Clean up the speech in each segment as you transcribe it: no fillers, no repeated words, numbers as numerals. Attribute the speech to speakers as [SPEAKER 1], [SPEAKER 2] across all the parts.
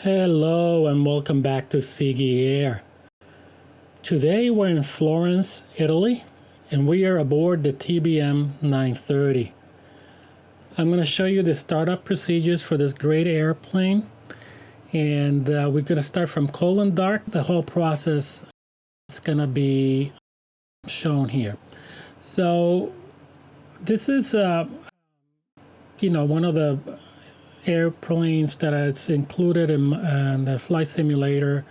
[SPEAKER 1] Hello and welcome back to Ziggy Air. Today we're in Florence, Italy, and we are aboard the TBM 930. I'm going to show you the startup procedures for this great airplane, and we're going to start from cold and dark. The whole process is going to be shown here. So this is one of the airplanes that is included in the flight simulator,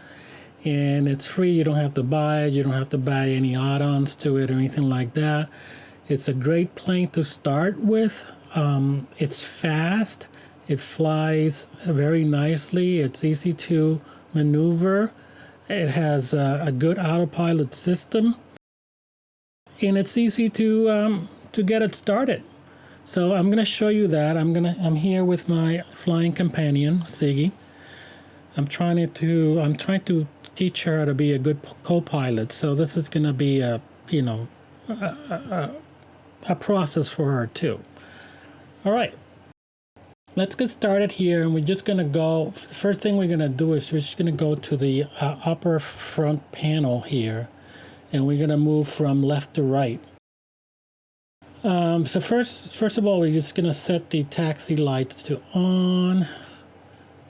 [SPEAKER 1] and it's free. You don't have to buy it. You don't have to buy any add-ons to it or anything like that. It's a great plane to start with. It's fast. It flies very nicely. It's easy to maneuver. It has a good autopilot system, and it's easy to get it started. So I'm going to show you that. I'm here with my flying companion, Ziggy. I'm trying to teach her how to be a good co-pilot. So this is going to be a process for her too. All right. Let's get started here, and we're just going to go. The first thing we're going to do is we're just going to go to the upper front panel here, and we're going to move from left to right. So first of all, we're just going to set the taxi lights to on.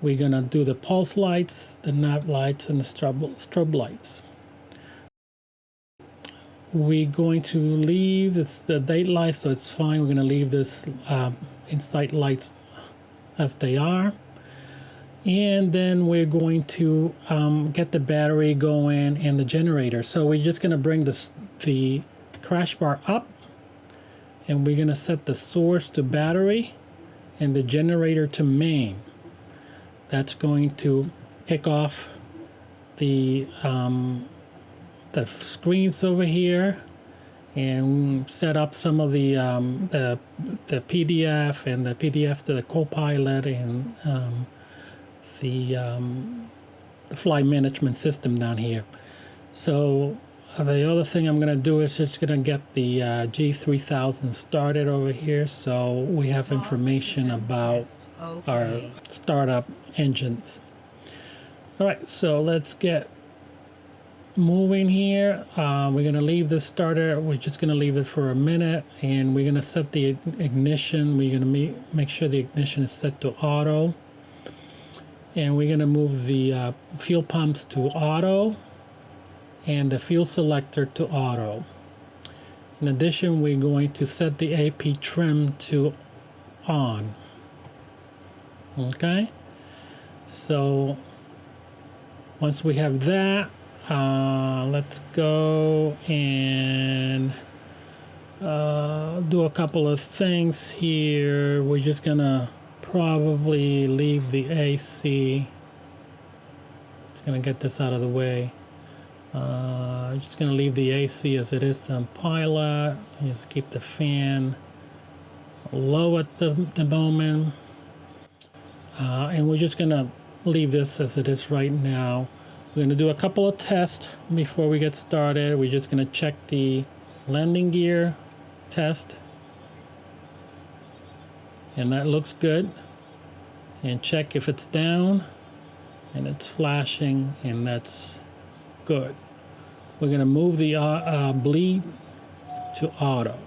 [SPEAKER 1] We're going to do the pulse lights, the nav lights, and the strobe lights. We're going to leave the date lights, so it's fine. We're going to leave this in-sight lights as they are. And then we're going to get the battery going and the generator. So we're just going to bring the crash bar up, and we're going to set the source to battery and the generator to main. That's going to kick off the screens over here and set up some of the PDF and the PDF to the co-pilot and the flight management system down here. So the other thing I'm going to do is just going to get the G3000 started over here, so we have information about our startup engines. All right, so let's get moving here. We're going to leave this starter. We're just going to leave it for a minute, and we're going to set the ignition. We're going to make sure the ignition is set to auto, and we're going to move the fuel pumps to auto and the fuel selector to auto. In addition, we're going to set the AP trim to on. Okay, so once we have that, let's go and do a couple of things here. We're just gonna probably leave the AC. Just gonna get this out of the way. Just going to leave the AC as it is on pilot. Just keep the fan low at the moment. And we're just going to leave this as it is right now. We're going to do a couple of tests before we get started. We're just going to check the landing gear test. And that looks good. And check if it's down. And it's flashing, and that's good. We're going to move the bleed to auto.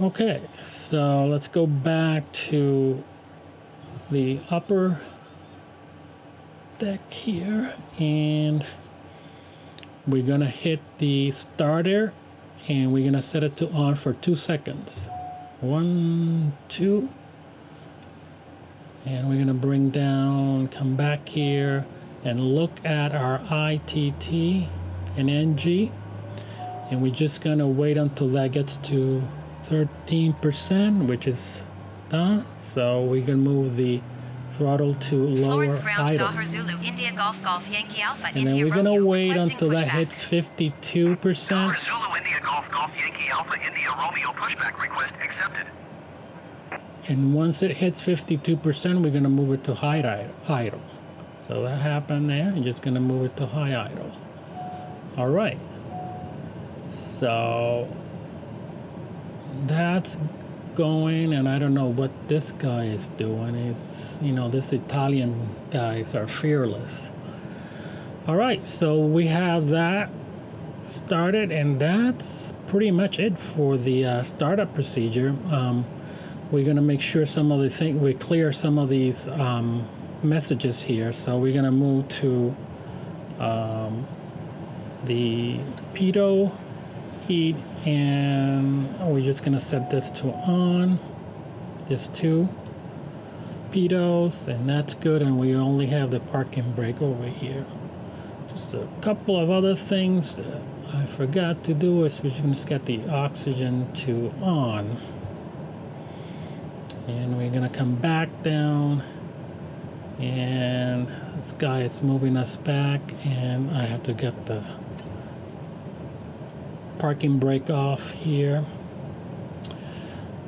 [SPEAKER 1] Okay, so let's go back to the upper deck here, and we're going to hit the starter, and we're going to set it to on for 2 seconds. 1, 2, and we're going to bring down, come back here, and look at our ITT and NG, and we're just going to wait until that gets to 13%, which is done. So we can move the throttle to lower idle, and then we're going to wait until that hits 52%. And once it hits 52%, we're going to move it to high idle. So that happened there. You're just going to move it to high idle. All right. So that's going, and I don't know what this guy is doing. It's, you know, this Italian guys are fearless. All right, so we have that started, and that's pretty much it for the startup procedure. We're going to make sure we clear some of these messages here. So we're going to move to the pitot heat, and we're just going to set this to on. Just 2 pitots, and that's good. And we only have the parking brake over here. Just a couple of other things that I forgot to do is we're just going to get the oxygen to on. And we're going to come back down, and this guy is moving us back, and I have to get the parking brake off here.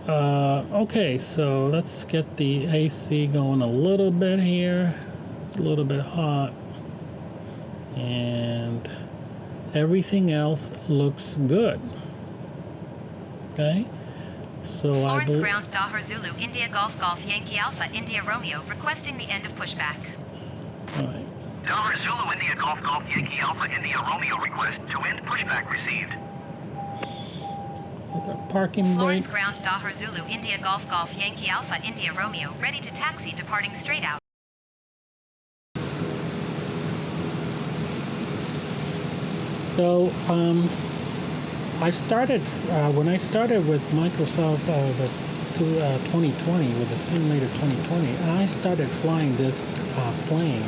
[SPEAKER 1] Okay, so let's get the AC going a little bit here. It's a little bit hot, and everything else looks good. Okay. So
[SPEAKER 2] Florence ground Dahar Zulu India Golf Golf Yankee Alpha India Romeo requesting the end of pushback.
[SPEAKER 1] All right.
[SPEAKER 3] Dahar Zulu India Golf Golf Yankee Alpha India Romeo request to end pushback received.
[SPEAKER 1] So the parking brake.
[SPEAKER 2] Florence ground Dahar Zulu India Golf Golf Yankee Alpha India Romeo ready to taxi departing straight out.
[SPEAKER 1] So I started when I started with Microsoft the 2020 with the simulator 2020. I started flying this plane,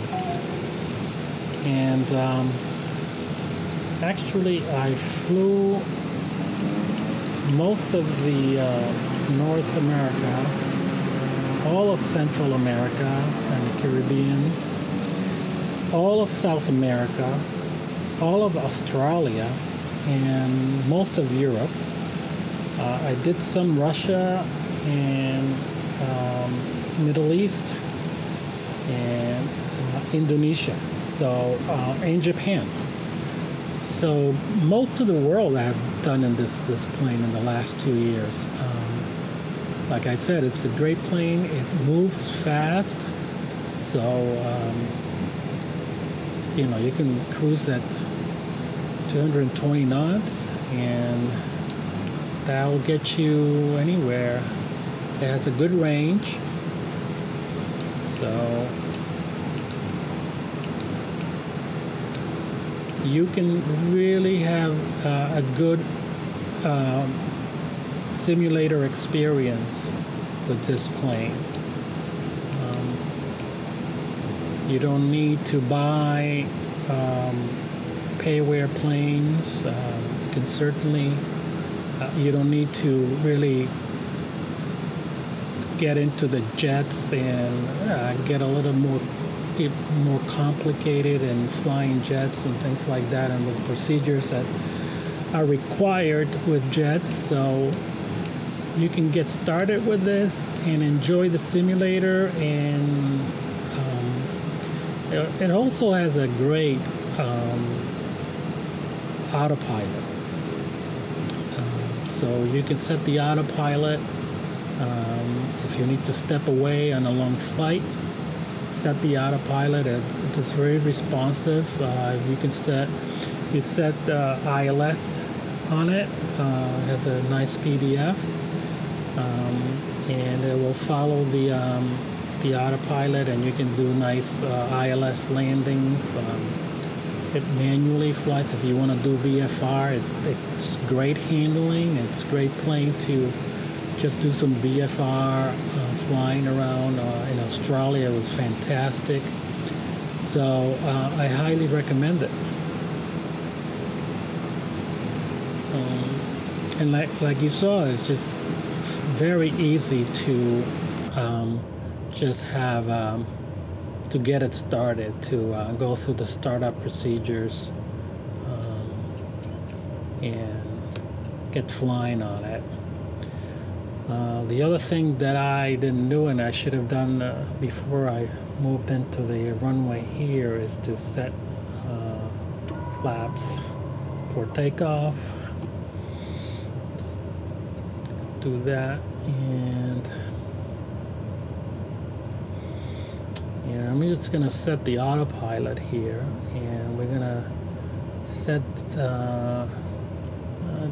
[SPEAKER 1] and actually I flew most of the North America, all of Central America and the Caribbean, all of South America, all of Australia, and most of Europe. I did some Russia and Middle East and Indonesia, so and Japan. So most of the world I've done in this plane in the last 2 years. Like I said, it's a great plane. It moves fast, so you know, you can cruise at 220 knots, and that will get you anywhere. It has a good range, so you can really have a good simulator experience with this plane. You don't need to buy payware planes. You can certainly, you don't need to really get into the jets and get a little more complicated in flying jets and things like that, and the procedures that are required with jets. So you can get started with this and enjoy the simulator, and it also has a great autopilot. So you can set the autopilot if you need to step away on a long flight. Set the autopilot. It's very responsive. You can set ILS on it. It has a nice PDF, and it will follow the autopilot, and you can do nice ILS landings. It manually flies. If you want to do VFR, it's great handling. It's a great plane to just do some VFR flying around. In Australia, it was fantastic. So I highly recommend it. And like you saw, it's just very easy to just have to get it started, to go through the startup procedures and get flying on it. The other thing that I didn't do, and I should have done before I moved into the runway here, is to set flaps for takeoff. do that, and I'm just gonna set the autopilot here, and we're gonna set I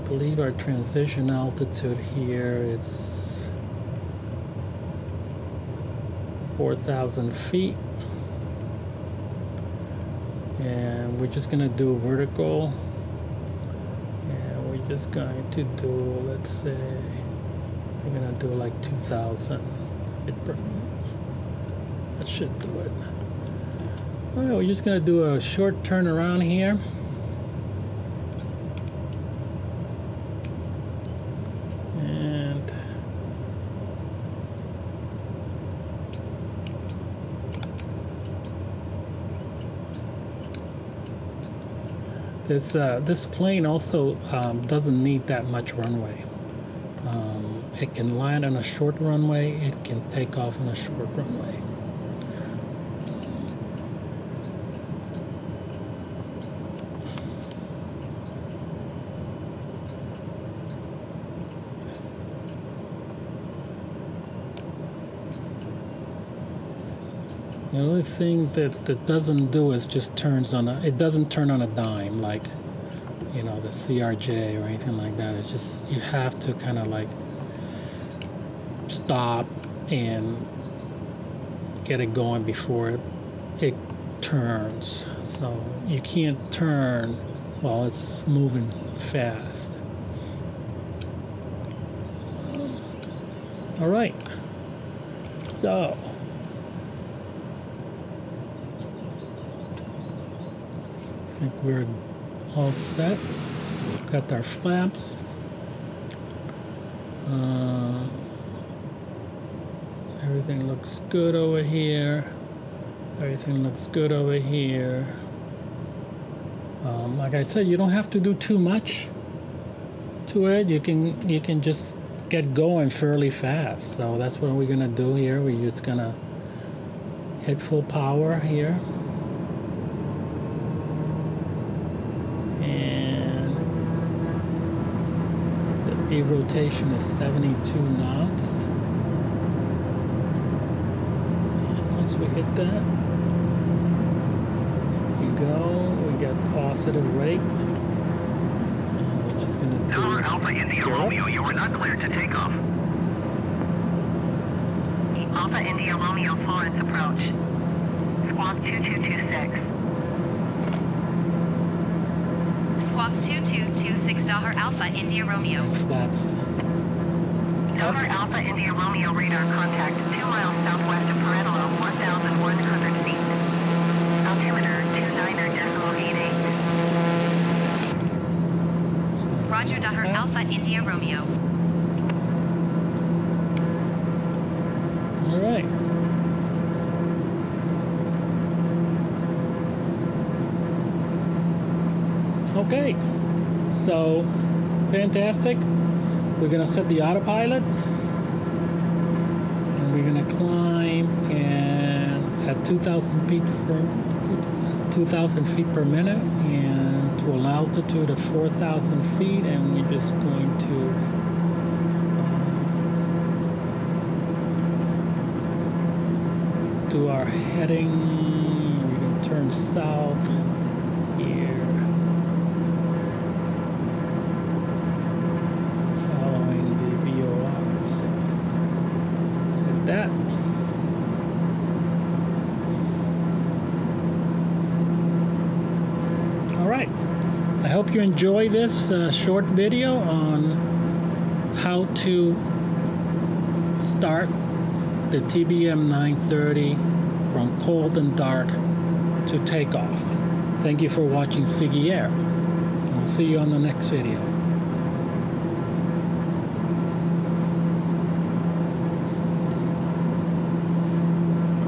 [SPEAKER 1] believe our transition altitude here, it's 4,000 feet, and we're just gonna do vertical, and we're just going to do, let's say we're gonna do like 2,000 feet per minute. That should do it. All right, we're just gonna do a short turn around here. And this plane also doesn't need that much runway. It can land on a short runway, it can take off on a short runway. The only thing that doesn't do is just turns on it doesn't turn on a dime like, the CRJ or anything like that. It's just, you have to kind of like stop and get it going before it turns. So you can't turn while it's moving fast. All right. So I think we're all set. Got our flaps. Everything looks good over here. Everything looks good over here. Like I said, you don't have to do too much to it. You can just get going fairly fast. So that's what we're gonna do here. We're just gonna hit full power here. And the A rotation is 72 knots. And once we hit that, we go, we get positive rate. And we're just gonna do
[SPEAKER 3] Tower Alpha India Romeo, you are not cleared to take off.
[SPEAKER 2] Alpha India Romeo Florence approach. Squawk 2226. Squawk 2226 Alpha India Romeo.
[SPEAKER 1] flaps.
[SPEAKER 2] Tower Alpha India Romeo radar contact 2 miles southwest of Parenalo, 1,100 feet. Altimeter 29.88. Roger, Tower Alpha India Romeo.
[SPEAKER 1] All right. Okay, so fantastic. We're gonna set the autopilot, and we're gonna climb and at 2,000 feet per minute, and to an altitude of 4,000 feet, and we're just going to do our heading. We're gonna turn south here. That. All right. I hope you enjoy this short video on how to start the TBM 930 from cold and dark to takeoff. Thank you for watching Ziggy Air. And we'll see you on the next video.